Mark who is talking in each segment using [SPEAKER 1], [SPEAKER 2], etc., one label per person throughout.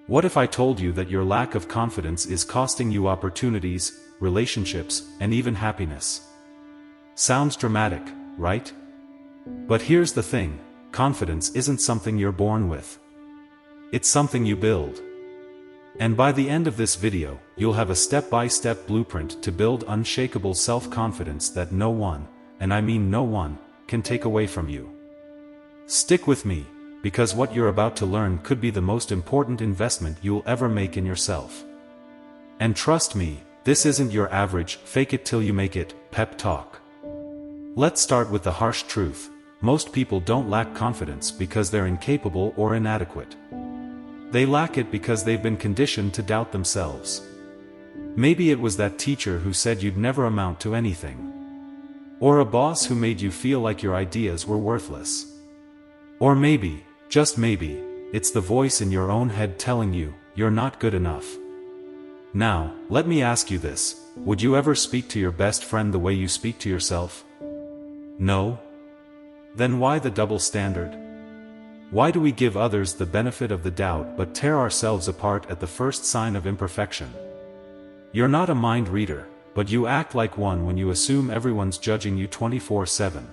[SPEAKER 1] What if I told you that your lack of confidence is costing you opportunities, relationships, and even happiness? Sounds dramatic, right? But here's the thing, confidence isn't something you're born with. It's something you build. And by the end of this video, you'll have a step-by-step blueprint to build unshakable self-confidence that no one, and I mean no one, can take away from you. Stick with me, because what you're about to learn could be the most important investment you'll ever make in yourself. And trust me, this isn't your average fake it till you make it pep talk. Let's start with the harsh truth. Most people don't lack confidence because they're incapable or inadequate. They lack it because they've been conditioned to doubt themselves. Maybe it was that teacher who said you'd never amount to anything. Or a boss who made you feel like your ideas were worthless. Or maybe, just maybe, it's the voice in your own head telling you, you're not good enough. Now, let me ask you this, would you ever speak to your best friend the way you speak to yourself? No? Then why the double standard? Why do we give others the benefit of the doubt but tear ourselves apart at the first sign of imperfection? You're not a mind reader, but you act like one when you assume everyone's judging you 24/7.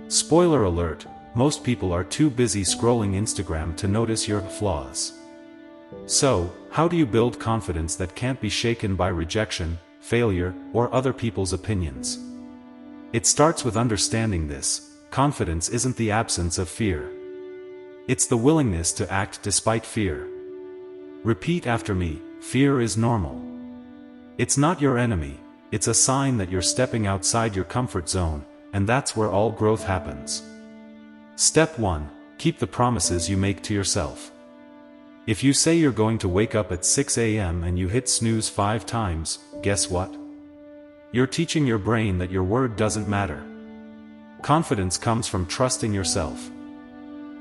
[SPEAKER 1] Spoiler alert, most people are too busy scrolling Instagram to notice your flaws. So, how do you build confidence that can't be shaken by rejection, failure, or other people's opinions? It starts with understanding this: confidence isn't the absence of fear. It's the willingness to act despite fear. Repeat after me, fear is normal. It's not your enemy, it's a sign that you're stepping outside your comfort zone, and that's where all growth happens. Step 1. Keep the promises you make to yourself. If you say you're going to wake up at 6 a.m. and you hit snooze 5 times, guess what? You're teaching your brain that your word doesn't matter. Confidence comes from trusting yourself.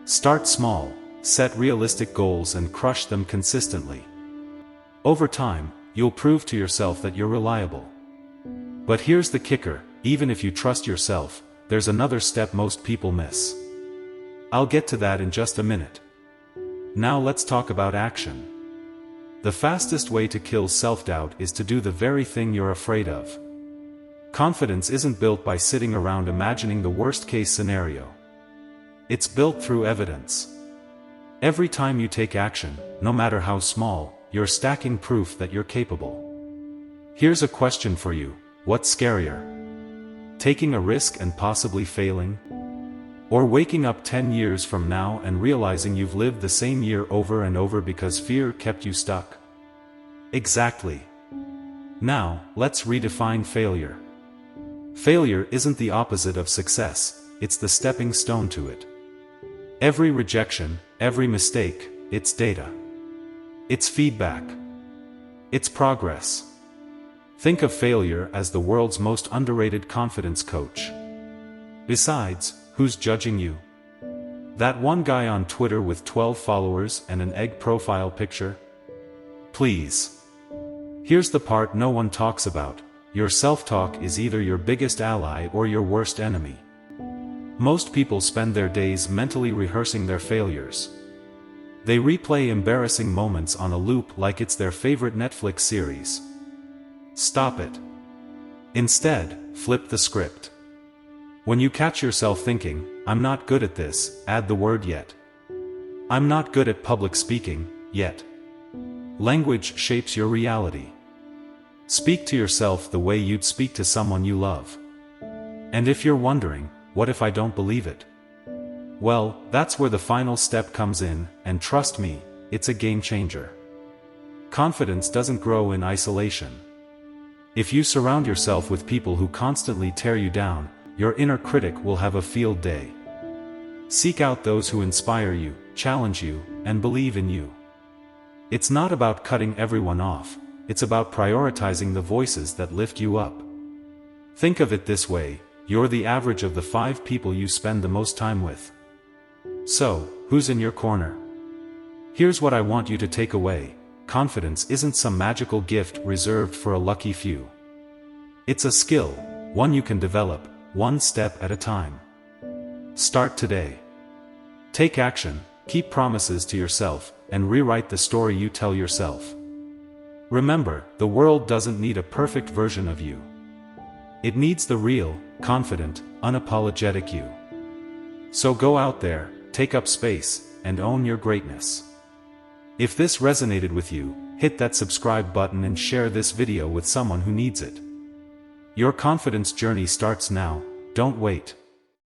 [SPEAKER 1] Start small, set realistic goals and crush them consistently. Over time, you'll prove to yourself that you're reliable. But here's the kicker, even if you trust yourself, there's another step most people miss. I'll get to that in just a minute. Now let's talk about action. The fastest way to kill self-doubt is to do the very thing you're afraid of. Confidence isn't built by sitting around imagining the worst-case scenario. It's built through evidence. Every time you take action, no matter how small, you're stacking proof that you're capable. Here's a question for you: what's scarier? Taking a risk and possibly failing? Or waking up 10 years from now and realizing you've lived the same year over and over because fear kept you stuck? Exactly. Now, let's redefine failure. Failure isn't the opposite of success, it's the stepping stone to it. Every rejection, every mistake, it's data. It's feedback. It's progress. Think of failure as the world's most underrated confidence coach. Besides, who's judging you? That one guy on Twitter with 12 followers and an egg profile picture? Please. Here's the part no one talks about: your self-talk is either your biggest ally or your worst enemy. Most people spend their days mentally rehearsing their failures. They replay embarrassing moments on a loop like it's their favorite Netflix series. Stop it. Instead, flip the script. When you catch yourself thinking, "I'm not good at this," add the word "yet." I'm not good at public speaking, yet. Language shapes your reality. Speak to yourself the way you'd speak to someone you love. And if you're wondering, what if I don't believe it? Well, that's where the final step comes in, and trust me, it's a game changer. Confidence doesn't grow in isolation. If you surround yourself with people who constantly tear you down, your inner critic will have a field day. Seek out those who inspire you, challenge you, and believe in you. It's not about cutting everyone off, it's about prioritizing the voices that lift you up. Think of it this way: you're the average of the 5 people you spend the most time with. So, who's in your corner? Here's what I want you to take away: confidence isn't some magical gift reserved for a lucky few. It's a skill, one you can develop, one step at a time. Start today. Take action, keep promises to yourself, and rewrite the story you tell yourself. Remember, the world doesn't need a perfect version of you. It needs the real, confident, unapologetic you. So go out there, take up space, and own your greatness. If this resonated with you, hit that subscribe button and share this video with someone who needs it. Your confidence journey starts now, don't wait.